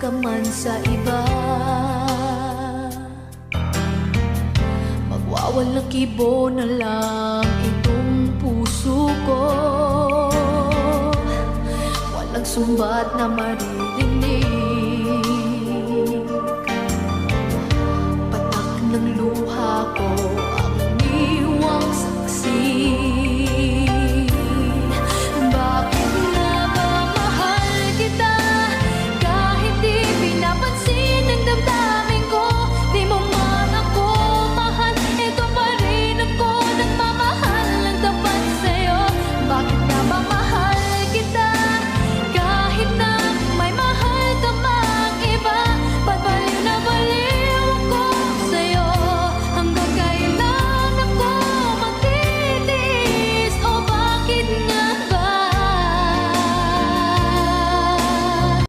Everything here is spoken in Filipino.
ka man sa iba, magwawalang kibo na lang itong puso ko. Walang sumbat na maririnig, patak ng luha ko